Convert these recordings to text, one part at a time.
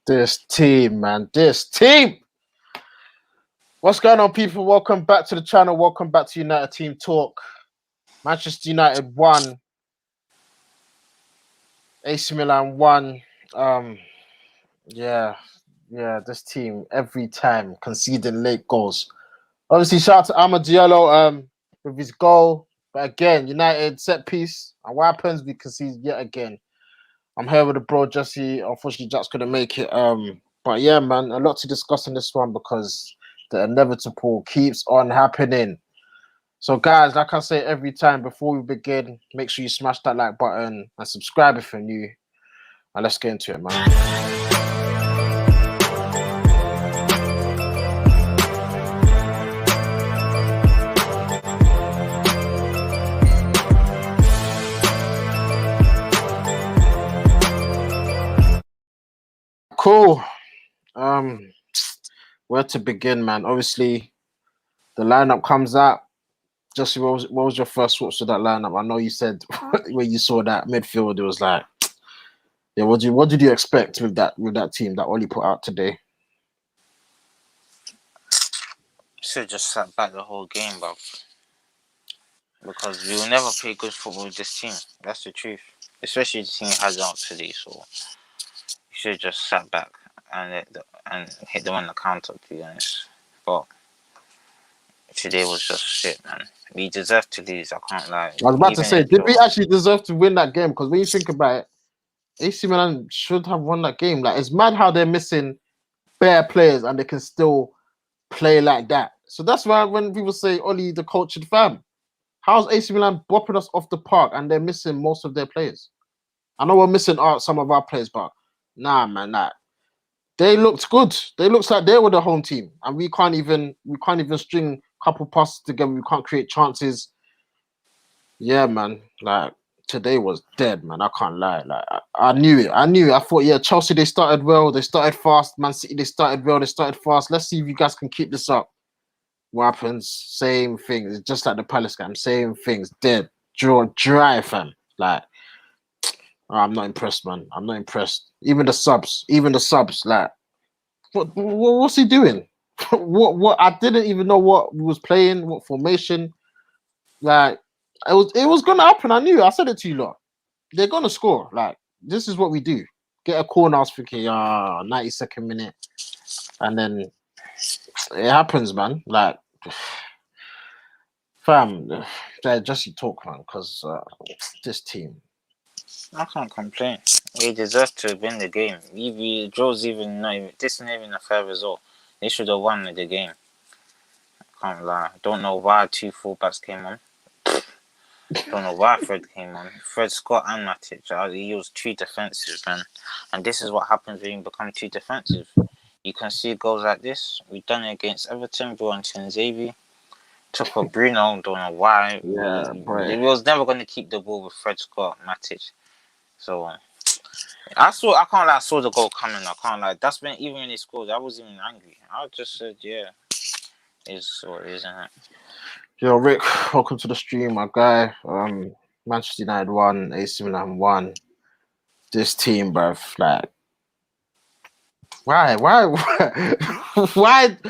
This team, man. This team. What's going on, people? Welcome back to the channel. Welcome back to United Team Talk. Manchester United won. AC Milan won. This team every time conceding late goals. Obviously, shout out to Diallo with his goal. But again, United set piece. And what happens? We concede yet again. I'm here with the bro Jesse. Unfortunately, Jax couldn't make it. But yeah, man, a lot to discuss in this one because the inevitable keeps on happening. So, guys, like I say every time before we begin, make sure you smash that like button and subscribe if you're new. And let's get into it, man. Cool. Where to begin, man? Obviously, the lineup comes out. Jesse, what was your first thoughts of that lineup? I know you said when you saw that midfield, it was like, yeah. What did you expect with that team that Oli put out today? Should have just sat back the whole game, bro. Because we will never play good football with this team. That's the truth. Especially the team has out today, so you should have just sat back and hit them on the counter, to be honest. But today was just shit, man. We deserve to lose, I can't lie. I was about to say, did we actually deserve to win that game? Because when you think about it, AC Milan should have won that game. Like, it's mad how they're missing bare players and they can still play like that. So that's why when people say Oli the cultured fam, how's AC Milan bopping us off the park and they're missing most of their players? I know we're missing some of our players, but nah, man, they looked good. They looked like they were the home team, and we can't even string a couple passes together. We can't create chances. Yeah, man. Like, today was dead, man. I can't lie. Like, I knew it. I thought, yeah, Chelsea, they started well. They started fast. Man City, they started well. They started fast. Let's see if you guys can keep this up. What happens? Same thing. It's just like the Palace game. Same things. Dead. Dry, fam. Like, I'm not impressed, man. I'm not impressed. Even the subs. Like, what's he doing? what? I didn't even know what he was playing, what formation. Like, it was gonna happen. I knew. I said it to you lot. They're gonna score. Like, this is what we do. Get a corner. I was thinking, 92nd minute, and then it happens, man. Like, fam, just you talk, man, because this team. I can't complain. We deserve to win the game. This isn't even a fair result. They should have won the game. I can't lie. Don't know why two fullbacks came on. Don't know why Fred came on. Fred, Scott, and Matic. He was too defensive, man. And this is what happens when you become too defensive. You can see goals like this. We've done it against Everton, bro, and Concede. Took for Bruno. Don't know why. Yeah, he was never going to keep the ball with Fred, Scott, Matic. So I can't lie. I saw the goal coming. I can't lie. That's when even when he scored, I wasn't even angry. I just said, yeah, it's what it is, isn't it? Yo, Rick, welcome to the stream, my guy. Manchester United won, AC Milan won. This team, bruv, like, why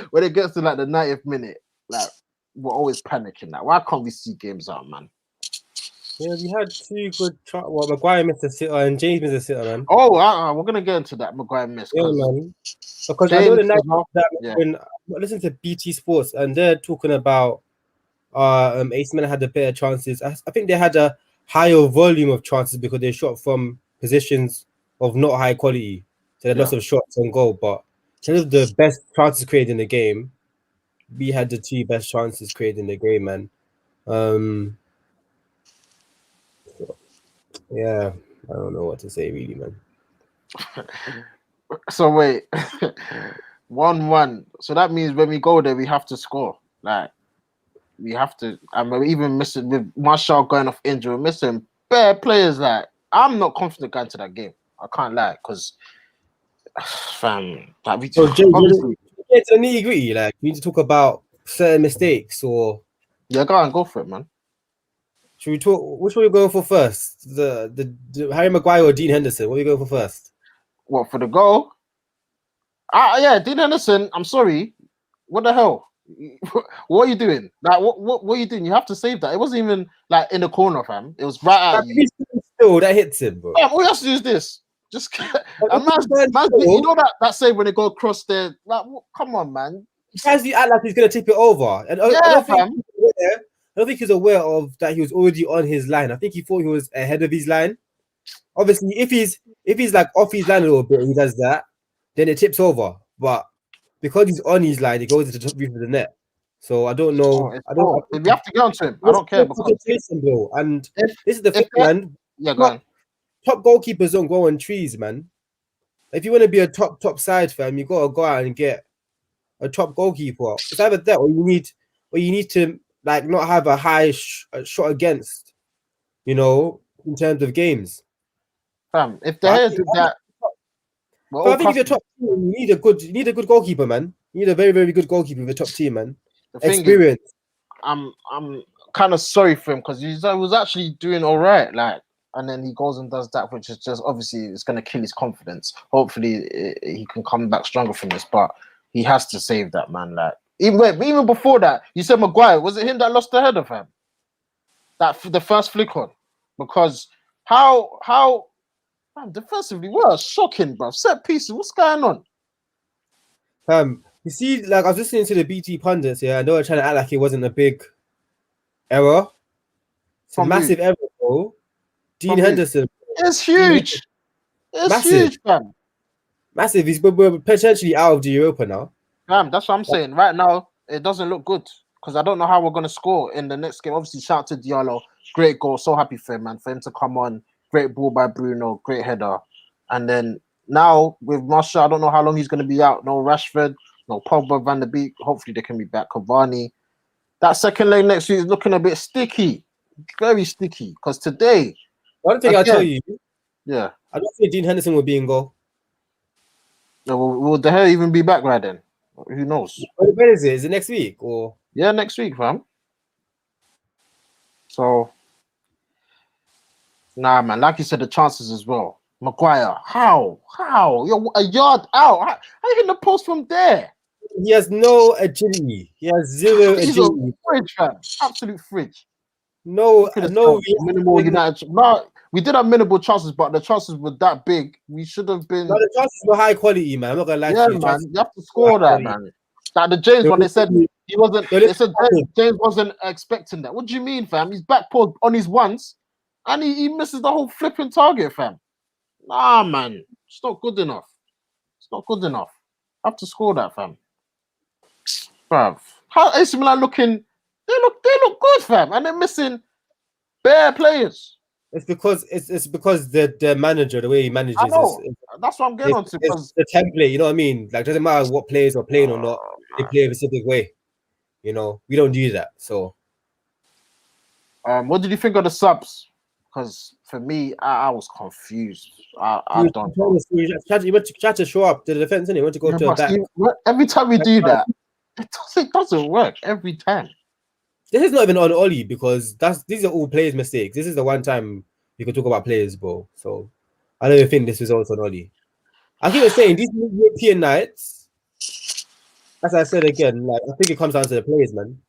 when it gets to like the 90th minute, like, we're always panicking. Like, why can't we see games out, man? Yeah, we had two good. Well, Maguire missed a sitter and James missed a sitter, man. Oh, we're gonna get into that. Maguire missed. Yeah, man. Because I know the night when I listened to BT Sports and they're talking about AC Milan had the better chances. I think they had a higher volume of chances because they shot from positions of not high quality. So they had lots of shots on goal. But in terms of the best chances created in the game, we had the two best chances created in the game, man. Yeah, I don't know what to say, really, man. So wait, 1-1. So that means when we go there, we have to score. Like, we have to. And we're even missing with Marshall going off injury. We're missing bare players. Like, I'm not confident going to that game. I can't lie, because fam, like, we obviously it's a nitty gritty. Like, we need to talk about certain mistakes, or go for it, man. Should we talk? Which one are we going for first? The Harry Maguire or Dean Henderson? What are we going for first? What, for the goal? Yeah, Dean Henderson. I'm sorry. What the hell? What are you doing? Like, what are you doing? You have to save that. It wasn't even like in the corner, fam. It was right at you. Still, that hits him, bro. Yeah, all you have to do is this. Just you know that save when they go across there. Like, come on, man. As you act like he's gonna tip it over, and I don't think he's aware of that he was already on his line. I think he thought he was ahead of his line. Obviously, if he's like off his line a little bit, he does that, then it tips over. But because he's on his line, it goes into the top roof of the net. So I don't know. If you have to go onto him, I don't care because and this is the thing, man. Yeah, go on. Top goalkeepers don't go on trees, man. If you want to be a top side fam, you gotta go out and get a top goalkeeper. It's either that or you need to like not have a high shot against, you know, in terms of games. Fam, if the head did that, I think if you're top team, you need a good goalkeeper, man. You need a very, very good goalkeeper with a top team, man. Experience. I'm kind of sorry for him because he was actually doing all right, like, and then he goes and does that, which is just obviously it's going to kill his confidence. Hopefully, he can come back stronger from this, but he has to save that, man. Like even before that, you said Maguire, was it him that lost the header, fam? That the first flick on, because how man, defensively, what shocking, bro. Set pieces, what's going on? You see, like I was listening to the BT pundits, yeah, and they were trying to act like it wasn't a big error. It's a massive error, bro. Dean Henderson. It's huge. It's huge, fam. Massive. We're potentially out of the Europa now. Fam, that's what I'm saying. Right now, it doesn't look good because I don't know how we're going to score in the next game. Obviously, shout out to Diallo. Great goal. So happy for him, man. For him to come on. Great ball by Bruno. Great header. And then now with Marshall, I don't know how long he's going to be out. No Rashford. No Pogba, Van der Beek. Hopefully, they can be back. Cavani. That second leg next week is looking a bit sticky. Very sticky. Because today... One thing I'll tell you. Yeah. I don't think Dean Henderson will be in goal. Will De Gea even be back right then? Who knows? When is it? Is it next week? Or yeah, next week, fam. So, nah, man. Like you said, the chances as well. Maguire, how? You're a yard out. How you hitting the post from there? He has no agility. He has zero agility. He's a fridge, fam. Absolute fridge. No. Minimal United. No, we did have minimal chances, but the chances were that big. We should have been. No, the chances were high quality, man. I'm not gonna lie to you. Man. You have to score that, man. Like the James one, they said he wasn't. They said James wasn't expecting that. What do you mean, fam? He's back paused on his once, and he misses the whole flipping target, fam. Nah, man, it's not good enough. It's not good enough. I have to score that, fam. Bruv, how AC Milan looking? They look good, fam, and they're missing bare players. It's because the manager, the way he manages. I know. That's what I'm getting onto. Because the template, you know what I mean? Like, doesn't matter what players are playing or not. They play a specific way. You know, we don't do that. So, what did you think of the subs? Because for me, I was confused. I don't know. You tried to show up to the defense, and you want to go to the back. Every time we do that, it doesn't work. Every time. This is not even on Oli because these are all players' mistakes. This is the one time you can talk about players, bro. So I don't even think this results on Oli. I keep saying these European nights, as I said again, like I think it comes down to the players, man.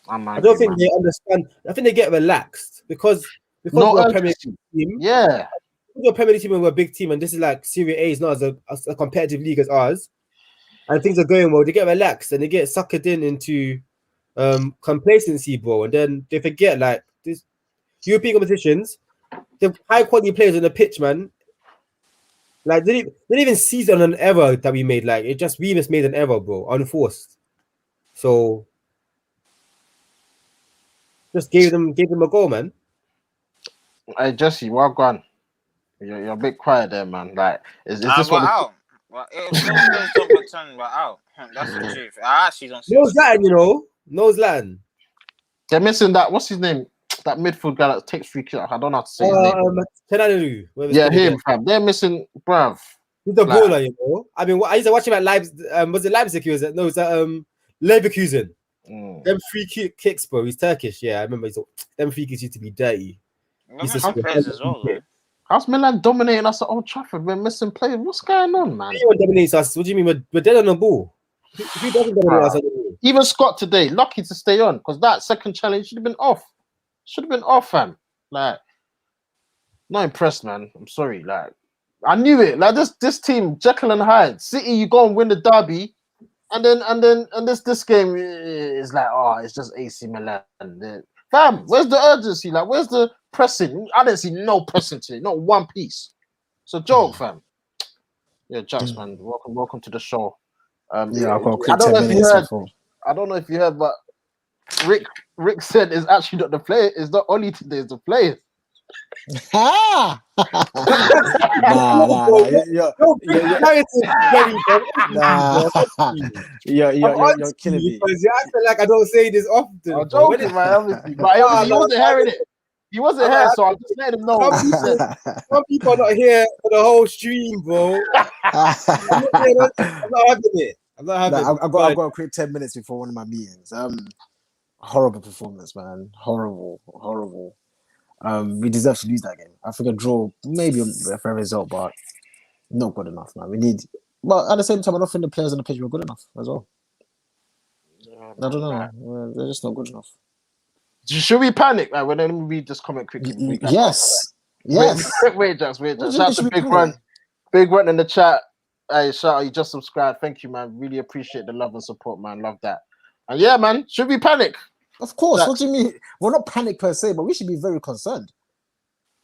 I don't think they understand. I think they get relaxed because we're a Premier League team. Yeah, we're a Premier League team and we're a big team, and this is like Serie A is not as a competitive league as ours. And things are going well, they get relaxed and they get suckered into complacency, bro. And then they forget like this European competitions, the high quality players on the pitch, man. Like they didn't even seize on an error that we made. Like we just made an error, bro, unforced. So just gave them a goal, man. Hey Jesse, well gone. You're a bit quiet there, man. Like is this what? Out. Well, it don't pretend we're out. That's the truth. I actually don't see. No Zlatan, you know. No Zlatan. They're missing that. What's his name? That midfield guy that takes free kick. I don't know how to say his name. Tenadu. Yeah, him, fam. They're missing, bruv. He's a baller, you know. I mean, I used to watch him at Leipzig. Was it Leipzig? No, it's Leverkusen. Them free kicks, bro. He's Turkish. Yeah, I remember. Them free kicks used to be dirty. Players as well, though. How's Milan dominating us at Old Trafford? We're missing players. What's going on, man? Anyone dominates us? What do you mean? We're dead on the ball. Who doesn't dominate us on the ball? Even Scott today, lucky to stay on because that second challenge should have been off. Should have been off, fam. Like, not impressed, man. I'm sorry. Like, I knew it. Like this team, Jekyll and Hyde. City, you go and win the derby, and this game is like, oh, it's just AC Milan. Fam, where's the urgency? Like, where's the pressing? I didn't see no pressing today, not one piece. It's a joke, fam. Yeah, Jax, man. Welcome to the show. Yeah, I've got a quick 10 minutes before. I don't know if you heard, but Rick said it's actually not the player. It's not only today. It's the players. Nah. You're killing me. Because you acting like I don't say this often. I'm joking, man, obviously. But he wasn't hearing it. He wasn't here, so I'm just letting him know. Some people are not here for the whole stream, bro. I'm not having it. I'm not having it. I've got a quick 10 minutes before one of my meetings. Horrible performance, man. Horrible. We deserve to lose that game. I think a draw, maybe a fair result, but not good enough, man. But at the same time, I don't think the players on the pitch were good enough as well. I don't know. They're just not good enough. Should we panic? Like, let me read this comment quickly. Yes. Wait, Jax. Shout out to Big Run in the chat. Hey, shout out, you just subscribed. Thank you, man. Really appreciate the love and support, man. Love that. And yeah, man, should we panic? Of course. What do you mean? We're not panic per se, but we should be very concerned.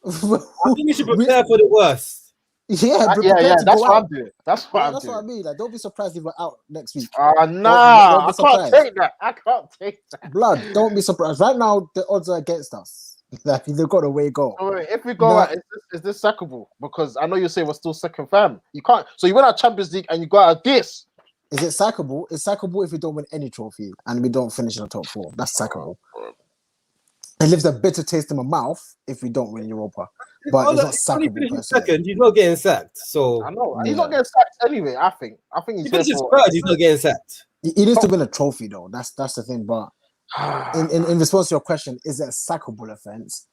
I think we should prepare for the worst. Yeah, that's what I'm doing. That's what I mean. Like, don't be surprised if we're out next week. Nah, I can't take that. I can't take that. Blood, don't be surprised. Right now, the odds are against us. Like, they've got a way go. So if we go out, is this sackable? Because I know you say we're still second, fam. You can't. So you went out Champions League and you got out this. Is it sackable? It's sackable if we don't win any trophy and we don't finish in the top 4. That's sackable. It leaves a bitter taste in my mouth if we don't win Europa. But it's not sackable. Second, he's not getting sacked. So I know he's not getting sacked anyway. I think he's here for. He's not getting sacked. He needs to win a trophy though. That's the thing. But in response to your question, is it a sackable offense?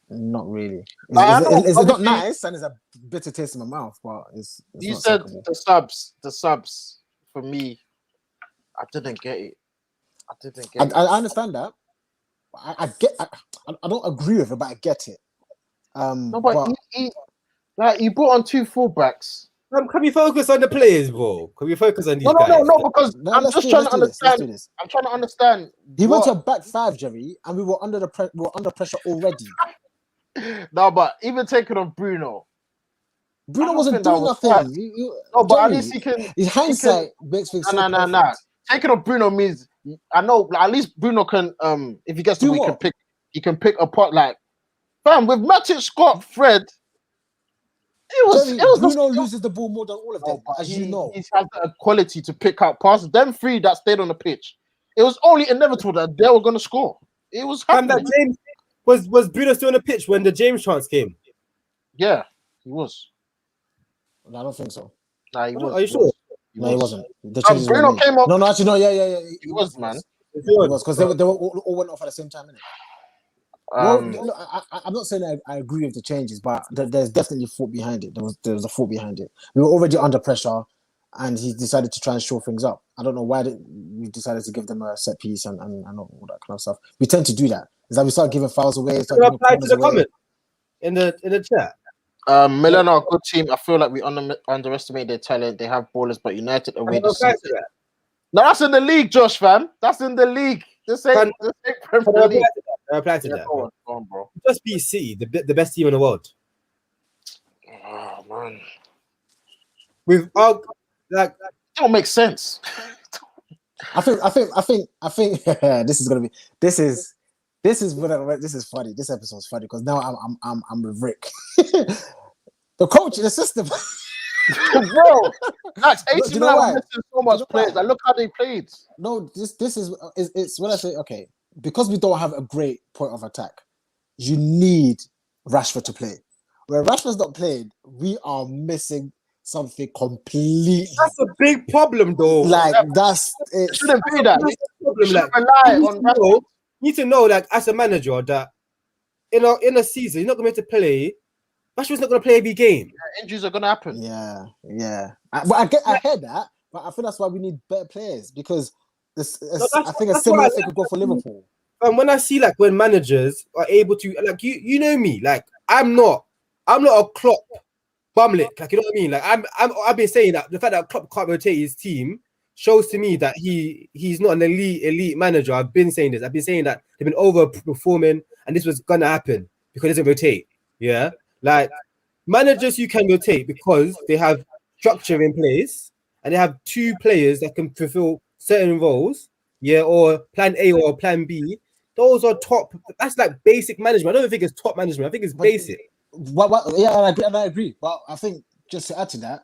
Not really. It's not nice and it's a bitter taste in my mouth. But it's you not said sackable. the subs for me. I didn't get it. I understand that. I don't agree with it, but I get it. No, but he brought on 2 fullbacks. Can we focus on the players, bro? Can we focus on these guys? No, because I'm just trying to understand. I'm trying to understand. He went to a back 5, Jerry, and we were under pressure already. No, but even taking off Bruno wasn't doing nothing. No, but at least he can. His hindsight makes things so perfect. Taking off Bruno means I know at least Bruno can. If he gets to, he can pick apart like. Fam, with Matic, Scott, Fred, it was Bruno loses the ball more than all of them, you know. He has a quality to pick out passes. Them 3 that stayed on the pitch, it was only inevitable that they were going to score. It was happening. Was Bruno still on the pitch when the James chance came? Yeah, he was. No, I don't think so. Nah, he was. Are you sure? No, he wasn't. Bruno came up. No, actually, no, yeah. He was, man. He was because they were all went off at the same time, innit? I'm not saying I agree with the changes, but there's definitely thought behind it. There was a thought behind it. We were already under pressure, and he decided to try and shore things up. I don't know why we decided to give them a set piece and all that kind of stuff. We tend to do that. Is that we start giving fouls away. Reply to the comment in the chat. Milan are a good team. I feel like we underestimate their talent. They have ballers, but United away the season. No, that's in the league, Josh, fam. That's in the league. This ain't Premier League. Reply to that. Go on, bro. Just be City, the best team in the world. Oh man, it don't make sense. I think this is gonna be this is funny. This episode's funny because now I'm with Rick. The coach, the system. Bro, that's 80 missing so much players. Look how they played. No, this is it's when I say okay, because we don't have a great point of attack, you need Rashford to play. When Rashford's not playing, we are missing something completely. That's a big problem, though. Like it shouldn't be that. You need to know, like, as a manager, that in a season, you're not going to be able to play Rashford's not going to play every game. Injuries are going to happen. Yeah. But I heard that, but I think that's why we need better players because I think a similar thing could go for Liverpool. And when I see like when managers are able to like you know me, like I'm not a Klopp bumlick, like you know what I mean. Like I've been saying that the fact that Klopp can't rotate his team shows to me that he's not an elite manager. I've been saying this. I've been saying that they've been overperforming, and this was gonna happen because it doesn't rotate. Yeah, like managers you can rotate because they have structure in place and they have two players that can fulfill certain roles. Yeah, or plan A or plan B. Those are top. That's like basic management. I don't think it's top management. I think it's basic. Yeah, I agree. But I think just to add to that,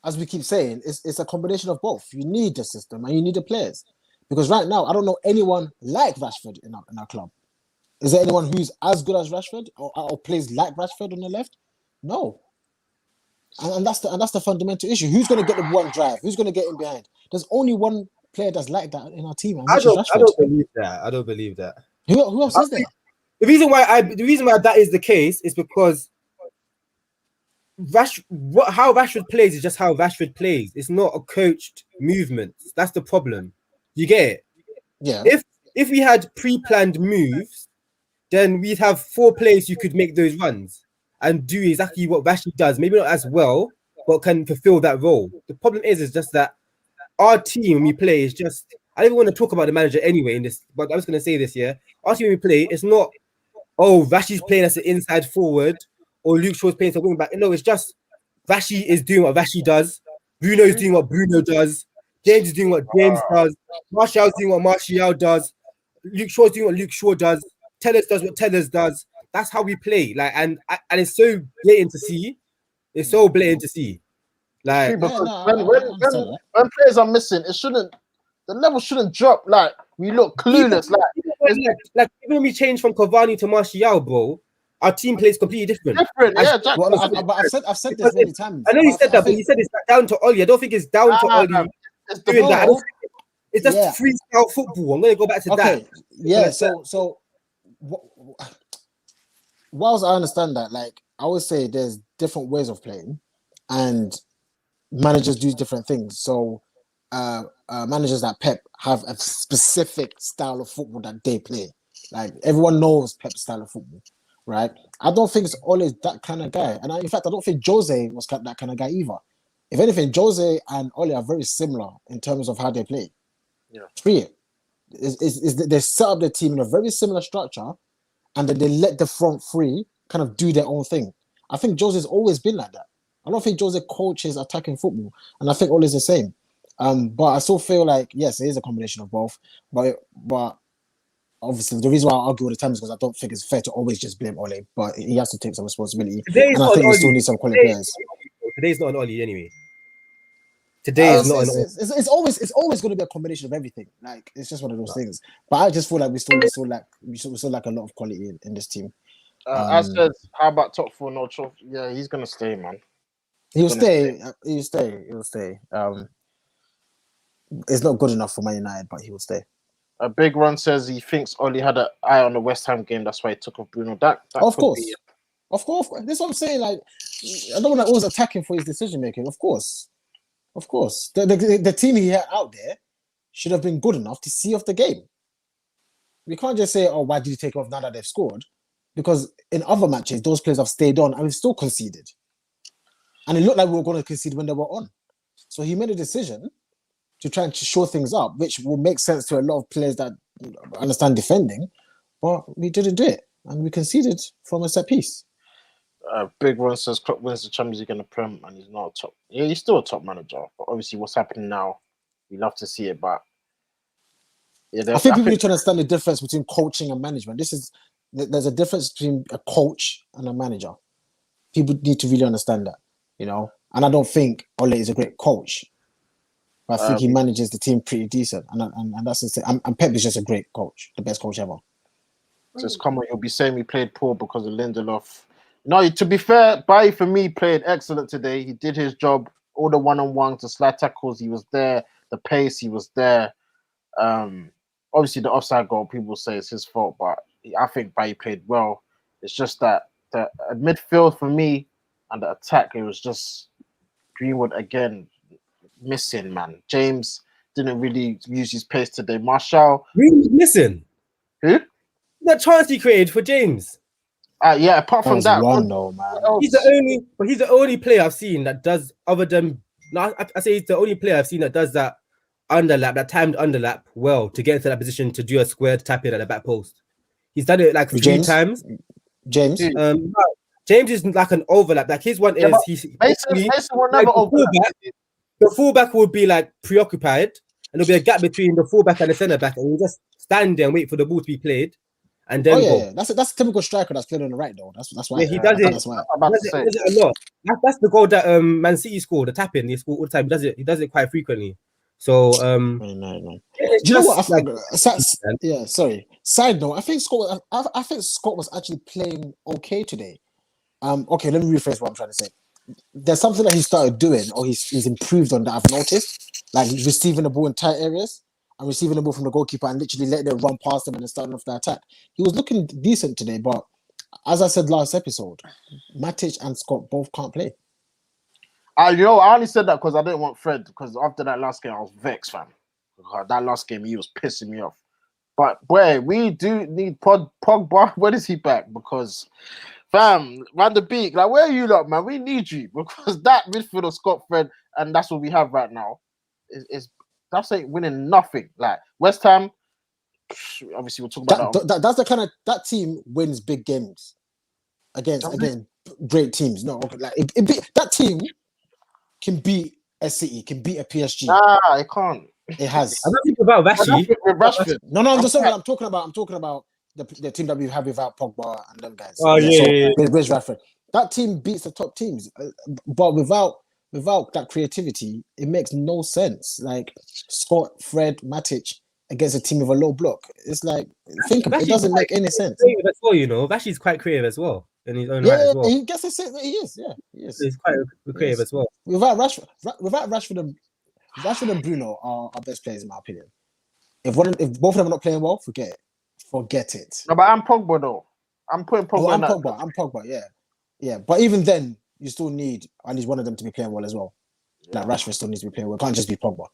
as we keep saying, it's a combination of both. You need the system and you need the players. Because right now, I don't know anyone like Rashford in our club. Is there anyone who's as good as Rashford or plays like Rashford on the left? No. And that's the fundamental issue. Who's going to get the one drive? Who's going to get in behind? There's only one player that's like that in our team. And I don't believe that. Who else is there? The reason why that is the case is because how Rashford plays is just how Rashford plays. It's not a coached movement. That's the problem. You get it? Yeah. If we had pre-planned moves, then we'd have 4 players who could make those runs and do exactly what Rashford does. Maybe not as well, but can fulfill that role. The problem is just that our team when we play is just. I don't even want to talk about the manager anyway in this, but I was going to say this. Yeah, our team when we play, it's not. Oh, Rashi's playing as an inside forward, or Luke Shaw's playing as a wing back. No, it's just Rashi is doing what Rashi does. Bruno is doing what Bruno does. James is doing what James does. Martial's doing what Martial does. Luke Shaw's doing what Luke Shaw does. Tellers does what Tellers does. That's how we play. Like, and it's so blatant to see. It's so blatant to see. Like, when players are missing, the level shouldn't drop. Like, we look clueless. Like even when we change from Cavani to Martial, bro, our team plays completely different. But I've said this many times. I know you said that, but you said it's down to Oli. I don't think it's down to Oli doing that. It's just freestyle football. I'm going to go back to that. Yeah. So, whilst I understand that, like I always say, there's different ways of playing, and managers do different things. So, managers like Pep have a specific style of football that they play. Like everyone knows Pep's style of football, right? I don't think it's always that kind of guy, and in fact, I don't think Jose was that kind of guy either. If anything, Jose and Ole are very similar in terms of how they play. Yeah, they set up their team in a very similar structure, and then they let the front three kind of do their own thing. I think Jose's always been like that. I don't think Jose coaches attacking football, and I think Ole's the same. But I still feel like yes, it is a combination of both. But obviously, the reason why I argue all the time is because I don't think it's fair to always just blame Ole. But he has to take some responsibility, and I think we still need some quality players. Today's not an Ole anyway. Today is not. It's always going to be a combination of everything. Like it's just one of those things. But I just feel like we still lack a lot of quality in this team. I said, how about top 4? No trophy. Yeah, he's gonna stay, man. He'll stay. It's not good enough for Man United, but he will stay. A big run says he thinks Oli had an eye on the West Ham game. That's why he took off Bruno. That of course. That's what I'm saying. Like, I don't want to always attack him for his decision making. Of course. The team he had out there should have been good enough to see off the game. We can't just say, "Oh, why did you take off now that they've scored?" Because in other matches, those players have stayed on and we've still conceded. And it looked like we were going to concede when they were on. So he made a decision to try and show things up, which will make sense to a lot of players that understand defending, but we didn't do it, and we conceded from a set piece. Big Ron says Klopp wins the Champions League in the Prem, and he's not a top. Yeah, he's still a top manager, but obviously, what's happening now, we love to see it. But yeah, I think people need to understand the difference between coaching and management. There's a difference between a coach and a manager. People need to really understand that, And I don't think Ole is a great coach. I think he manages the team pretty decent, and that's the thing. And Pep is just a great coach, the best coach ever. Just come on, you'll be saying we played poor because of Lindelof. No, to be fair, Bailly for me played excellent today. He did his job, all the one-on-ones, the slide tackles. He was there, the pace, he was there. Obviously, the offside goal, people say it's his fault, but I think Bailly played well. It's just that the midfield for me and the attack, it was just Greenwood again missing, man. James didn't really use his pace today. Martial, Greenwood missing. who? That chance he created for James. Yeah. Apart from that, one though, man. He's the only player I've seen that does other than. No, I say he's the only player I've seen that does that underlap, that timed underlap well to get into that position to do a square tap in at the back post. He's done it like three times. James. James is like an overlap. Like his one is Mason will never overlap. The fullback will be like preoccupied, and there'll be a gap between the fullback and the centre back, and you just stand there and wait for the ball to be played, and then go. That's a typical striker that's played on the right though. That's why he does it. That's why. He does it a lot. That's the goal that Man City scored. The tap in they score all the time. He does it quite frequently. So no. Do you know what? Sorry. Side note, I think Scott was actually playing okay today. Okay, let me rephrase what I'm trying to say. There's something that he started doing, or he's improved on that I've noticed, like receiving the ball in tight areas and receiving the ball from the goalkeeper and literally letting it run past him and then starting off the attack. He was looking decent today, but as I said last episode, Matic and Scott both can't play. I only said that because I didn't want Fred, because after that last game I was vexed, fam. That last game he was pissing me off. But boy, we do need Pogba. When is he back? Because fam, Van de Beek, like where are you lot, man? We need you, because that midfield of Scott, Fred, and that's what we have right now. That's ain't winning nothing. Like West Ham, obviously we'll talk about that. That's the kind of that team wins big games against great teams. No, like that team can beat a City, can beat a PSG. Nah, it can't. It has. I don't think about Rashford. No, I'm just saying what I'm talking about. I'm talking about the team that we have without Pogba and them guys. Oh yeah. Where's Rashford? That team beats the top teams, but without that creativity, it makes no sense. Like Scott, Fred, Matic against a team with a low block. It's like it doesn't make any sense. As well, you know, Vashy's quite creative as well in his own right as well. He gets he is. Yeah, he is. He's quite creative as well. Without Rashford and Bruno are our best players in my opinion. If both of them are not playing well, forget it. No, but I'm Pogba though. I'm putting Pogba. I'm Pogba. Yeah. But even then, you still need at least one of them to be playing well as well. Like Rashford still needs to be playing well. It can't just be Pogba.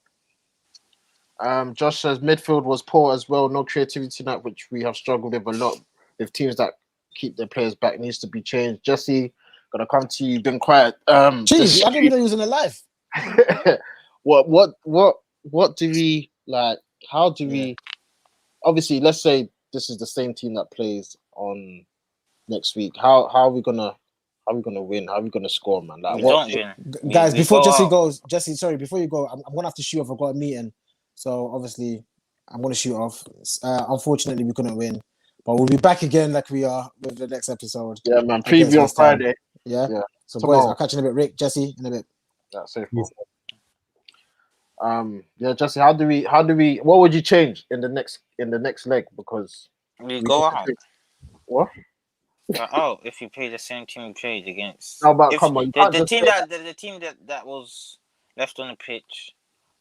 Josh says midfield was poor as well. No creativity tonight, which we have struggled with a lot. With teams that keep their players back, needs to be changed. Jesse, gonna come to you. You've been quiet. Jeez, I didn't even know he was in a live. What do we like? How do we? Obviously, let's say this is the same team that plays on next week. How are we gonna win? How are we gonna score, man? Like, guys, before Jesse goes, sorry, before you go, I'm gonna have to shoot off. I've got a meeting, so obviously I'm gonna shoot off. Unfortunately, we couldn't win, but we'll be back again like we are with the next episode. Yeah, man. Preview on Friday. Yeah. So tomorrow. Boys, I'll catch you in a bit. Rick, Jesse, in a bit. That's safe. Jesse, how do we what would you change in the next leg? Because we go out. What? If you play the same team we played against. No, but come on, the team that was left on the pitch,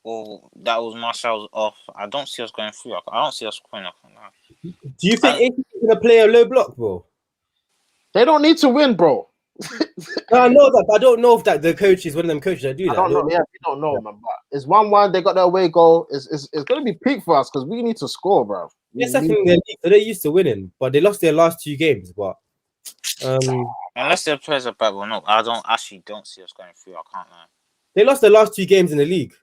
or that was Martial's off. I don't see us going through. I don't see us scoring off now. Do you think AC's gonna play a low block, bro? They don't need to win, bro. No, I know that, but I don't know if that the coach is one of them coaches that do that. I don't know. Yeah, we don't know, man. But it's 1-1. They got their away goal. It's going to be peak for us because we need to score, bro. Yes, I think they're used to winning, but they lost their last 2 games. But unless their players are bad, well, no, I don't see us going through. I can't lie. They lost their last 2 games in the league.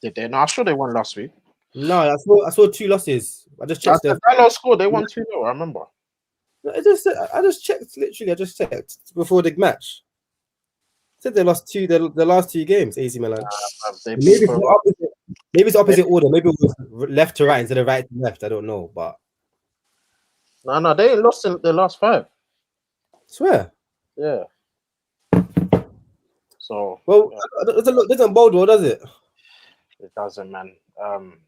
Did they? No, I'm sure they won last week. No, I saw 2 losses. I just checked. Diallo scored. They won 2-0. I remember. I just checked. Literally, I just checked before the match. Said they lost the last 2 games. AC Milan. Maybe it's opposite order. Maybe it was left to right instead of right to left. I don't know, but no, they ain't lost in the last 5. Swear. Yeah. So it doesn't bode well, does it? It doesn't, man. I'm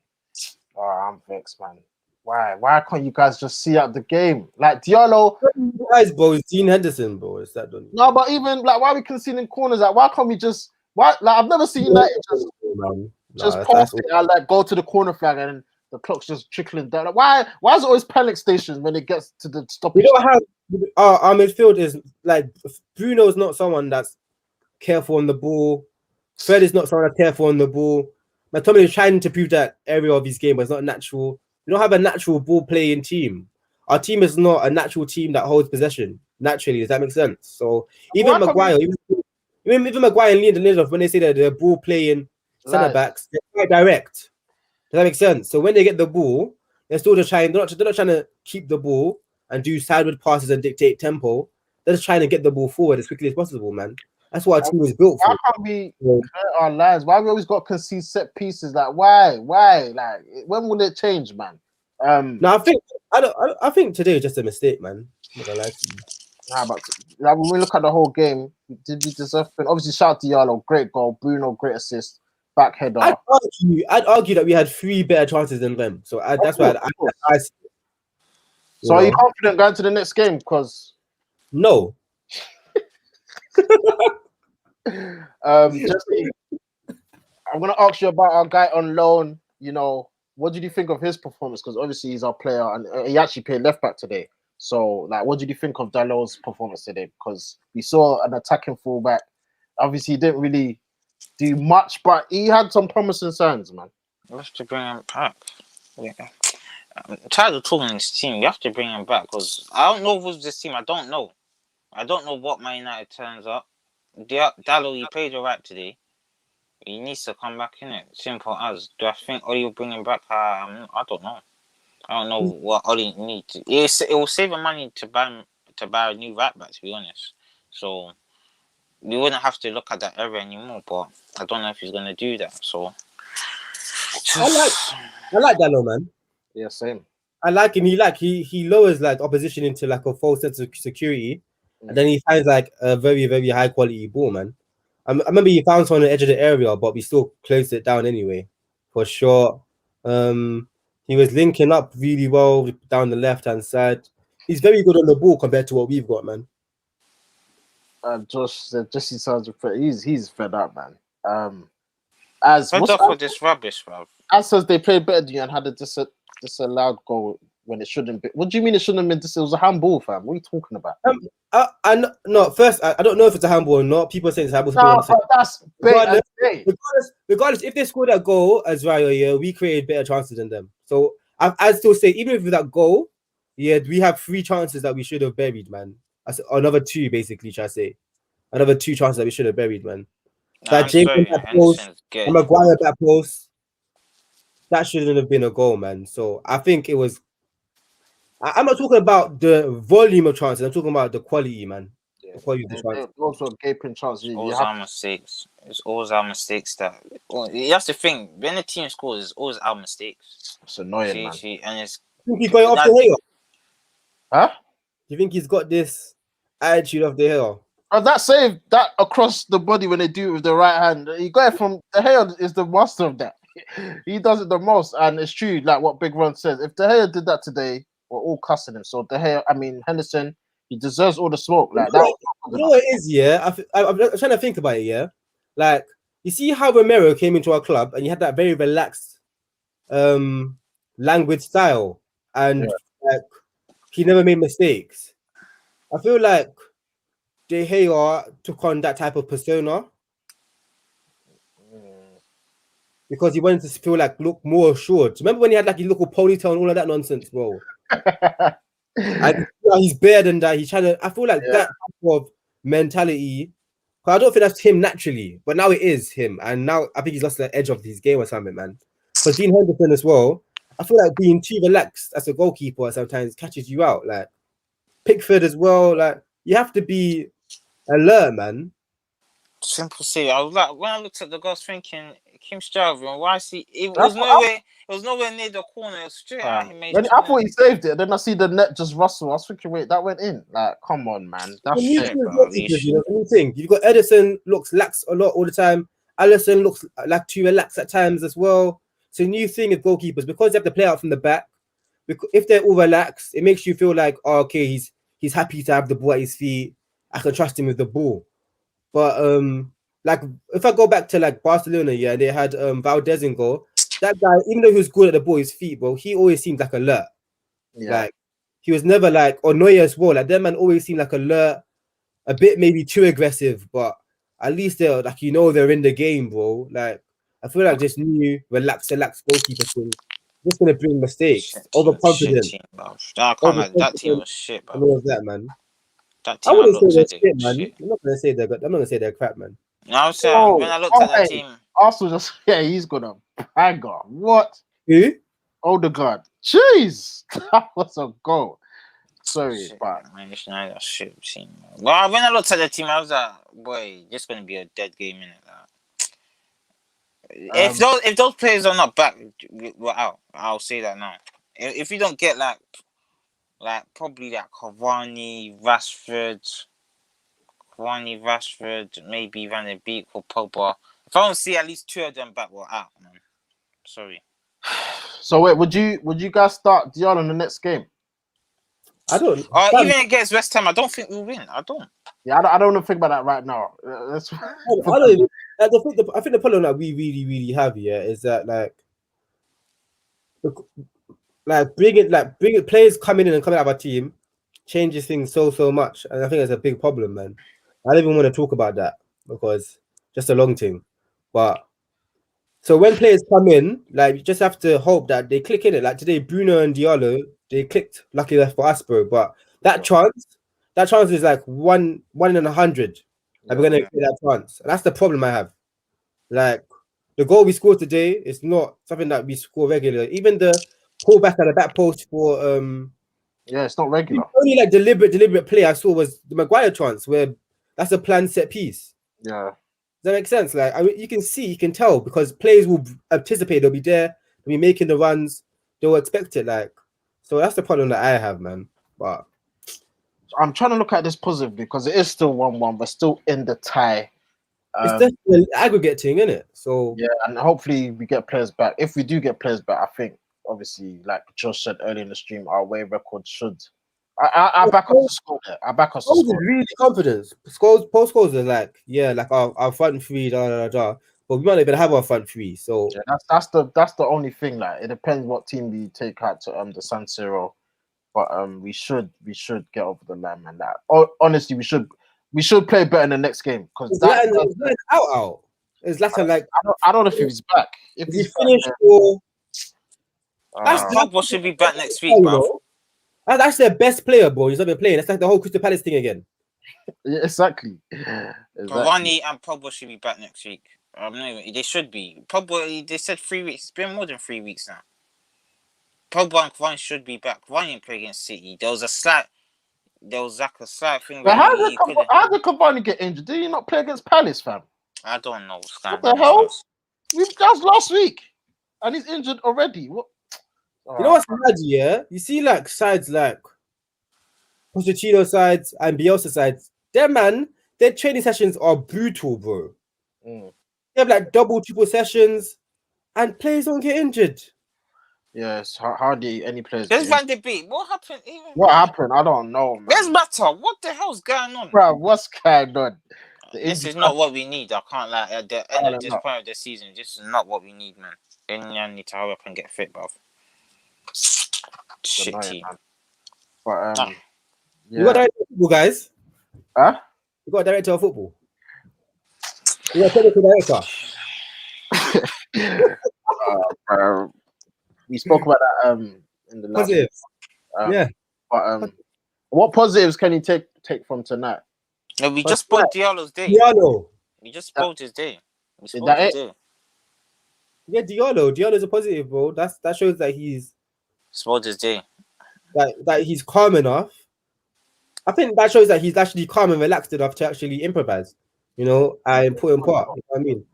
vexed, man. Why can't you guys just see out the game? Like Diallo, guys, bro, it's Dean Henderson, bro. Is that done? No, but even like why are we conceding corners? Like why can't we just like I've never seen United just pass it and like go to the corner flag and the clock's just trickling down. Like, why is it always panic stations when it gets to the stoppage? our midfield is like Bruno's not someone that's careful on the ball. Fred is not someone that's careful on the ball. McTominay is trying to prove that area of his game, but it's not natural. We don't have a natural ball playing team. Our team is not a natural team that holds possession naturally. Does that make sense? So even Maguire, even Maguire and Lindelof, when they say that they're ball playing centre backs, they're quite direct. Does that make sense? So when they get the ball, they're still just trying. They're not trying to keep the ball and do sideward passes and dictate tempo. They're just trying to get the ball forward as quickly as possible, man. That's what our team was built for. Why can't we hurt our lives? Why we always got concede set pieces? Like why? Like when will it change, man? No, I think today was just a mistake, man. I'm not gonna lie to you. Like when we look at the whole game, did we deserve? Obviously, shout out to Diallo, great goal. Bruno, great assist. Back header. I'd argue that we had 3 better chances than them. So that's why I So are you confident going to the next game? Because no. Jesse, I'm gonna ask you about our guy on loan. You know, what did you think of his performance? Because obviously he's our player, and he actually played left back today. So, like, what did you think of Diallo's performance today? Because we saw an attacking fullback. Obviously, he didn't really do much, but he had some promising signs, man. You have to bring him back. I'm tired of talking this team. You have to bring him back because I don't know who's this team. I don't know what Man United turns up. Diallo, he played all right today. He needs to come back in it. Simple as. Do I think Oli will bring him back? I don't know. I don't know what Oli needs. It will save him money to buy a new right back, to be honest. So we wouldn't have to look at that area anymore. But I don't know if he's gonna do that. So I like Diallo, man. Yeah, same. I like him. He lowers like opposition into like a false sense of security, and then he finds like a very, very high quality ball, man. I remember he found someone on the edge of the area, but we still closed it down anyway, for sure. He was linking up really well down the left hand side. He's very good on the ball compared to what we've got, man. Josh said Jesse sounds he's fed up, man. Fed up with this rubbish, bro. As says they played better than you and had a disallowed goal when it shouldn't be. What do you mean it shouldn't have been? It was a handball, fam. What are you talking about? First, I don't know if it's a handball or not. People are saying it's a handball. No, but that's regardless, if they scored that goal as well, yeah, we created better chances than them. So I'd still say, even if with that goal, yeah, we have 3 chances that we should have buried, man. Another 2, basically, should I say? Another 2 chances that we should have buried, man. That James that post, and Maguire that post, that shouldn't have been a goal, man. So I think it was. I'm not talking about the volume of chances. I'm talking about the quality, man. Yeah. The quality of the chances. Also, gaping chances. It's always our mistakes. It's always our mistakes that. You have to think when the team scores, it's always our mistakes. It's annoying, man. Do And it's. you think he's going off the hill? Huh? Do you think he's got this attitude of the hill? That save that across the body when they do it with the right hand, you got it from De Gea is the master of that. He does it the most, and it's true, like what Big Ron says. If De Gea did that today, we're all cussing him. So De Gea, Henderson, he deserves all the smoke. Like that. You know what it is, yeah. I'm trying to think about it, yeah. Like you see how Romero came into our club, and you had that very relaxed, language style, and like he never made mistakes. I feel like De Gea took on that type of persona because he wanted to feel like look more assured. Remember when he had like his little ponytail and all of that nonsense, bro? And he's better than that. He's trying to. I feel like that type of mentality. But I don't think that's him naturally, but now it is him, and now I think he's lost the edge of his game or something, man. Because Dean Henderson as well, I feel like being too relaxed as a goalkeeper sometimes catches you out. Like Pickford as well, like you have to be alert, man. Simple say. I was like, when I looked at the goals, thinking Kim Sturridge, why is he? It was nowhere near the corner. It was straight out. I thought he saved it. Then I see the net just rustle. I was thinking, wait, that went in. Like, come on, man. That's shit, bro. New thing. You've got Edison looks lax a lot all the time. Allison looks like too relaxed at times as well. So new thing with goalkeepers, because they have to play out from the back. If they're all relaxed, it makes you feel like, oh, okay, he's happy to have the ball at his feet. I can trust him with the ball. But like if I go back to like Barcelona, yeah, they had Valdez in goal. That guy, even though he was good at the ball, his feet, bro, he always seemed like alert. Yeah. Like he was never like, or Neuer as well. Like, that man always seemed like alert, a bit maybe too aggressive, but at least they're like, they're in the game, bro. Like, I feel like this new relax goalkeeper thing just gonna bring mistakes, overconfident. Shit team, bro. I can't like that team was shit, bro. And all of that, man. That I team I wouldn't say looked they're at shit, it man. shit. I'm not gonna say they're good. I'm not gonna say they're crap, man. No, I'm saying when I looked at that team, Arsenal just he's gonna bagger. What? Who? Odegaard. Jeez, that was a goal. Sorry, shit, but man, it's not a shit team. Well, when I looked at the team, I was like, boy, this gonna be a dead game in it. If those players are not back, we're out. I'll say that now. If you don't get like probably like Cavani, Rashford, maybe Van der Beek or Pogba. If I don't see at least 2 of them back, we're out, man. Sorry. So wait, would you guys start Diallo in the next game? I don't. Even against West Ham, I don't think we'll win. I don't. Yeah, I don't want to think about that right now. I don't even. I think the problem that we really, really have here is that bringing players coming in and coming out of our team changes things so much, and I think it's a big problem, man. I don't even want to talk about that because just a long thing, but. So when players come in, like, you just have to hope that they click in it. Like today, Bruno and Diallo, they clicked. Lucky for us, bro. But that chance is like one in 100. And we're gonna get that chance. And that's the problem I have. Like the goal we scored today is not something that we score regularly. Even the pull back at the back post for it's not regular. The only like deliberate play I saw was the Maguire chance where that's a planned set piece. Yeah. Does that make sense? Like, I mean, you can tell because players will anticipate, they'll be there, they'll be making the runs, they'll expect it. Like, so that's the problem that I have, man. But I'm trying to look at this positively because it is still 1-1, but still in the tie. It's just an aggregate thing, isn't it? So yeah, and hopefully we get players back. If we do get players back, I think obviously, like Josh said earlier in the stream, our away record should. I back us to score there. I back us to score. Really confidence. Post scores are like, like our front three, but we might not even have our front three. So yeah, that's the only thing. Like, it depends what team we take out to the San Siro, but we should get over the line, man. That honestly, we should play better in the next game because that is out. It's like I don't know if he's back. If he's finished Pogba should be back next week, bro. That's their best player, bro. He's not been playing. That's like the whole Crystal Palace thing again. Yeah, exactly. Cavani and Pogba should be back next week. They should be. Pogba, they said 3 weeks. It's been more than 3 weeks now. Pogba and Cavani should be back. Cavani didn't play against City. There was a slight thing. How did Cavani get injured? Did he not play against Palace, fam? I don't know what's going on. What the hell? That was last week, and he's injured already. What? You know what's mad, yeah? You see, like, sides like Pochettino sides and Bielsa sides, their training sessions are brutal, bro. They have like double, triple sessions, and players don't get injured. Yes, hardly any players. There's Van der Beek. What happened? What happened? I don't know, man. Where's Mata? What the hell's going on? Bro, what's going on? This is not what we need. I can't lie. At the end of this point of the season, this is not what we need, man. Then need to hurry up and get fit, bro. Shit team. But you got director of football, guys? Huh? You got a director of football? You got a technical director? We spoke about that in the last positives. But what positives can you take from tonight? No, we just spoke Diallo's day. Diallo. We just spoke his day. Yeah, Diallo's a positive, bro. That shows that he's spoiled his day. That he's calm enough. I think that shows that he's actually calm and relaxed enough to actually improvise, and put in part. You know what I mean?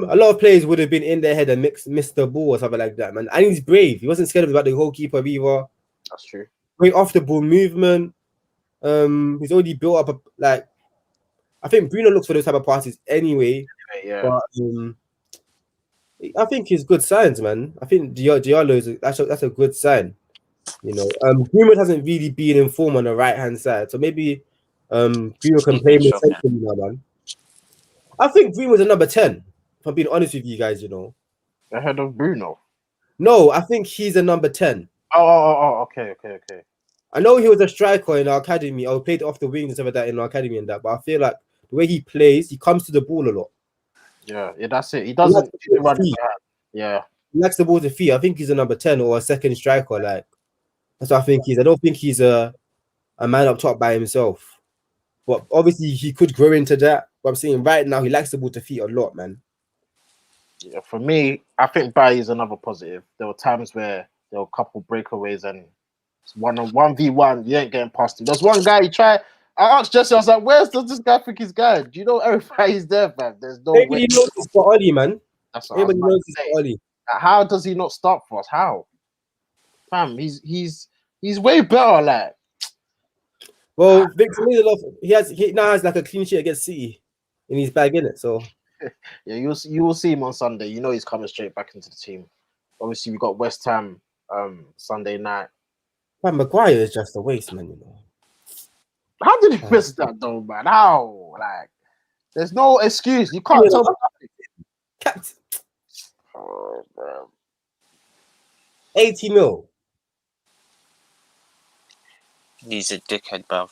A lot of players would have been in their head and missed the ball or something like that, man. And he's brave. He wasn't scared about the goalkeeper either. That's true. Great off the ball movement. He's already built up I think Bruno looks for those type of passes anyway. Yeah. But I think he's good signs, man. I think Diallo that's a good sign. Bruno hasn't really been in form on the right hand side, so maybe Bruno can play more centrally now, man. I think Bruno was a number 10. If I'm being honest with you guys, ahead of Bruno. No, I think he's a number 10. Oh, okay. I know he was a striker in our academy, or played off the wings and stuff like that in our academy and that, but I feel like the way he plays, he comes to the ball a lot. Yeah, that's it. He doesn't run it. Yeah. He likes the ball to feet. I think he's a number 10 or a second striker. Like, that's what I think he's. I don't think he's a man up top by himself. But obviously he could grow into that. But I'm saying right now he likes the ball to feet a lot, man. Yeah, for me, I think Bailly is another positive. There were times where there were a couple breakaways and it's 1v1, you ain't getting past him. There's one guy he tried. I asked Jesse, I was like, where's does this guy think he's going? Do you know everybody's there, man? There's no way. Everybody knows it's for Oli, man. That's what Everybody knows it's for Oli. How does he not start for us? How? Fam, he's way better, like. Well, Victor Lindelof, he now has like a clean sheet against City in his bag, innit? So yeah, you will see him on Sunday. You know he's coming straight back into the team. Obviously, we got West Ham Sunday night. Man, Maguire is just a waste, man. You know. How did he miss that though, man? How? Like, there's no excuse. You can't tell me nothing. Oh, bro. 80 mil. He's a dickhead, bruv.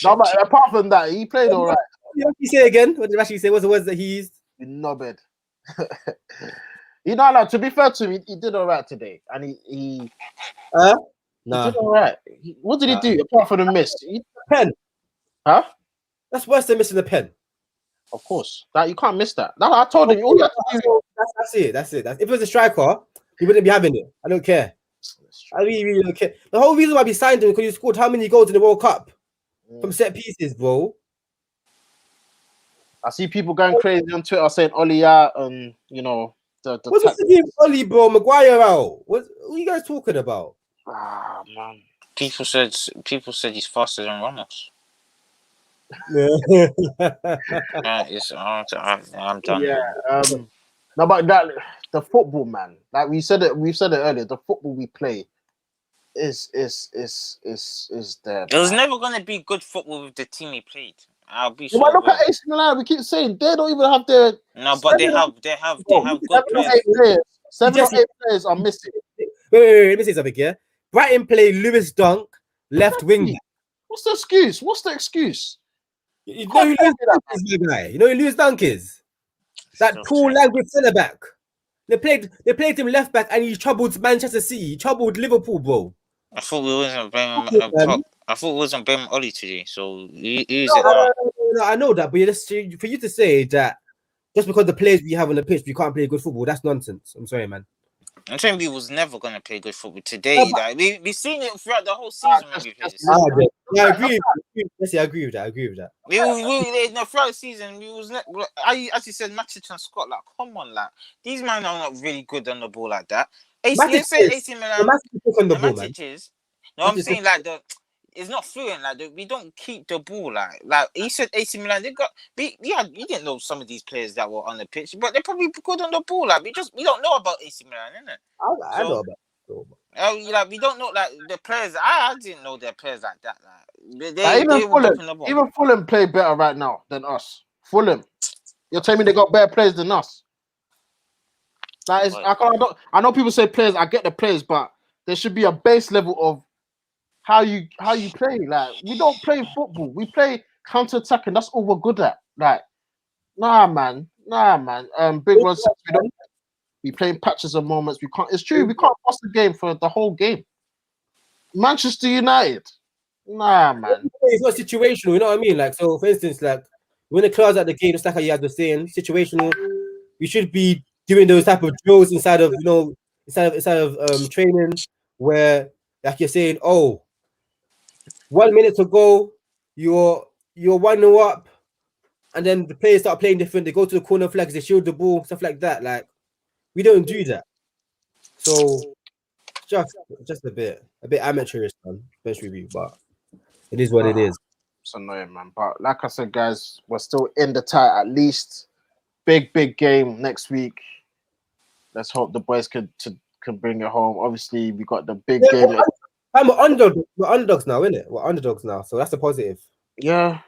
No, but apart from that, he played all right. What did you say again? What did Rashi say? What's the words that he used? You knobhead. You know, like, to be fair to him, he did all right today, and he he did all right. What did he do apart from the miss? Pen. Huh? That's worse than missing the pen. Of course, that you can't miss that. I told him all you have to do. That's it. If it was a striker, he wouldn't be having it. I don't care. I really don't care. The whole reason why we signed him because he scored how many goals in the World Cup from set pieces, bro. I see people going crazy on Twitter saying Oli out and you know the what's the name Oli, bro? Maguire out. What are you guys talking about? Ah, man. People said he's faster than Ramos. Yeah. I'm done. Yeah. No, but that the football, man. Like we've said it earlier. The football we play is there. It was never gonna be good football with the team he played. I'll be sure. Look at AC Milan. We keep saying they don't even have their. No, but they have good players. 7 or 8 players are missing. Wait, let me say something here. Brighton play Lewis Dunk, left wing. What's the excuse? What's the excuse? You know who Lewis Dunk is, my guy? You know who Lewis Dunk is? That tall language centre back. They played him left back and he troubled Manchester City. He troubled Liverpool, bro. I thought we wasn't blaming Oli today, so use it now. No, I know that, but for you to say that just because the players we have on the pitch we can't play good football, that's nonsense. I'm sorry, man. I'm saying we was never gonna play good football today. Like, we've seen it throughout the whole season when we played this. Yeah, I agree. Yes, I agree with that. We throughout the season, we was as you said, Matic and Scott. Like, come on, like these men are not really good on the ball like that. AC Milan, Matic is. No, I'm saying like it's not fluent. Like we don't keep the ball. Like he said, AC Milan. You didn't know some of these players that were on the pitch, but they're probably good on the ball. Like we don't know about AC Milan, innit? I know about. We don't know like the players. I didn't know their players like that. Like even Fulham play better right now than us. Fulham, you're telling me they got better players than us? Like I know people say players. I get the players, but there should be a base level of how you play. Like we don't play football. We play counter-attacking. That's all we're good at. Like, nah, man. Big Ron says we playing patches of moments. We can't. It's true. We can't pass the game for the whole game. Manchester United. Nah, man. It's not situational. You know what I mean? Like, so for instance, like when the close out the game, just like how you had the saying, situational. We should be doing those type of drills inside of training where, like you're saying, 1 minute to go, you're 1-0 up, and then the players start playing different. They go to the corner flags, they shield the ball, stuff like that. Like we don't do that. So just a bit amateurish, man. Best review, but it is what it is. It's annoying, man. But like I said, guys, we're still in the tie at least. Big game next week. Let's hope the boys can bring it home. Obviously, we got the big game. We're underdogs now, innit? We're underdogs now, so that's a positive. Yeah,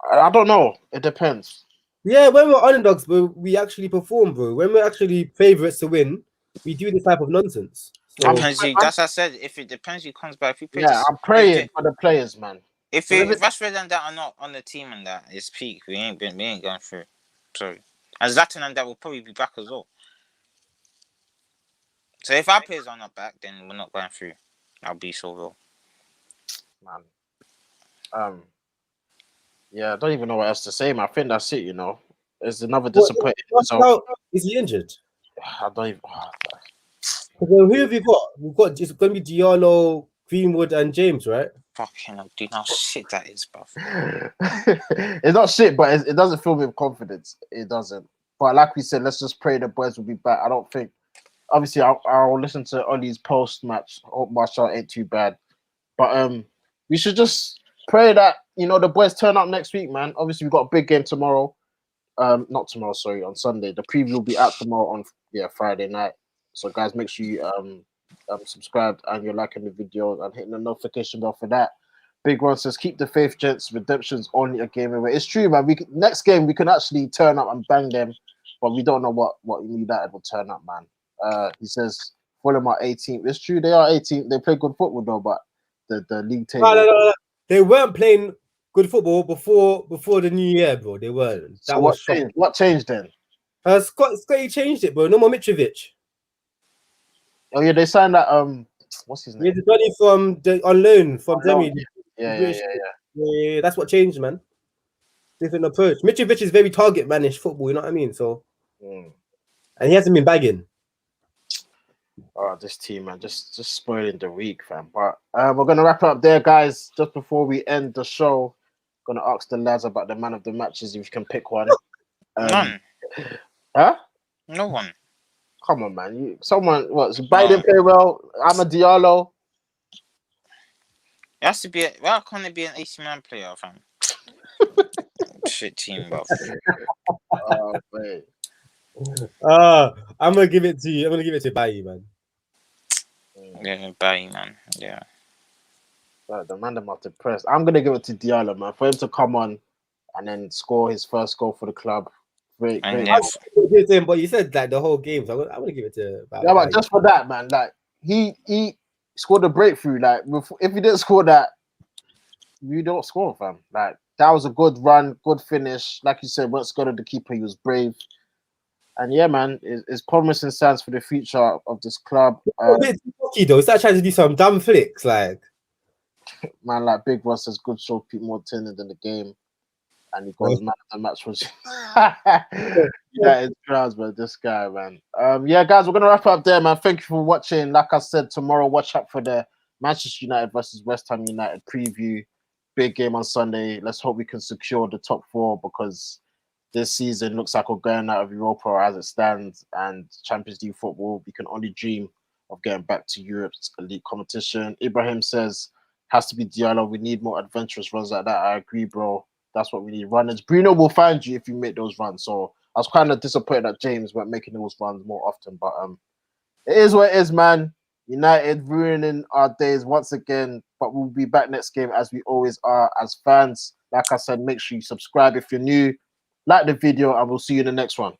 I don't know. It depends. Yeah, when we're underdogs, bro, we actually perform, bro. When we're actually favourites to win, we do this type of nonsense. So, That's what I said. If it depends who comes back, if you play I'm praying for the players, man. If Rashford and that are not on the team and that is peak, we ain't going through. Sorry. And Zlatan and that will probably be back as well. So if our players are not back, then we're not going through. I'll be so real. Man. Yeah, I don't even know what else to say, man. I think that's it, you know. It's another disappointment. Is he injured? I don't even. Who have you got? We've got it's going to be Diallo, Greenwood, and James, right? Fucking hell, do you know how shit that is, bro? It's not shit, but it doesn't fill me with confidence. It doesn't. But like we said, let's just pray the boys will be back. I don't think. Obviously, I'll listen to Ollie's post-match. Hope Marshall ain't too bad. But we should just pray that, you know, the boys turn up next week, man. Obviously, we've got a big game tomorrow. Not tomorrow, sorry, on Sunday. The preview will be out tomorrow on Friday night. So guys, make sure you subscribe and you're liking the video and hitting the notification bell for that. Big Ron says, keep the faith, gents. Redemption's only a game away. It's true, man. Next game we can actually turn up and bang them, but we don't know what United will turn up, man. He says Fulham are 18th. It's true, they are 18th. They play good football though, but the league table. No. They weren't playing good football before the new year, bro. They weren't. So what changed? What changed then? Scotty changed it, bro. No more Mitrovic. Oh yeah, they signed that. What's his name? Yeah, the money from on loan from Demi. Yeah. That's what changed, man. Different approach. Mitrovic is very target manish football. You know what I mean? So, and he hasn't been bagging. Oh, this team, man, just spoiling the week, fam. But we're gonna wrap it up there, guys. Just before we end the show, gonna ask the lads about the man of the matches if you can pick one. None. Huh? No one. Come on, man. Someone. What? So Biden play well. I'm a Diallo. It has to be. Why can't it be an AC Milan player, fam? Shit team, bro. Oh wait. I'm gonna give it to you. I'm gonna give it to Bailly, man. Yeah, Bailly, man. Yeah. The man them are depressed. I'm gonna give it to Diallo, man, for him to come on and then score his first goal for the club. Great. But you said like the whole game, so I'm gonna give it to Bailly. Yeah, but just for that, man, like he scored a breakthrough. Like if he didn't score that, you don't score, fam. Like that was a good run, good finish. Like you said, once got to the keeper, he was brave. And yeah, man, it's promising signs for the future of this club. A bit lucky though. Is that trying to do some dumb flicks, like? Man, like Big Ross says, good show, Pete more tended in the game, and he goes man of the match was. It's crowds, but this guy, man. Yeah, guys, we're gonna wrap up there, man. Thank you for watching. Like I said, tomorrow, watch out for the Manchester United versus West Ham United preview. Big game on Sunday. Let's hope we can secure the top 4 because this season looks like we're going out of Europa as it stands, and Champions League football, we can only dream of getting back to Europe's elite competition. Ibrahim says, has to be Diallo. We need more adventurous runs like that. I agree, bro. That's what we need. Runners. Bruno will find you if you make those runs. So I was kind of disappointed that James weren't making those runs more often, but it is what it is, man. United ruining our days once again, but we'll be back next game as we always are as fans. Like I said, make sure you subscribe if you're new, like the video, and we'll see you in the next one.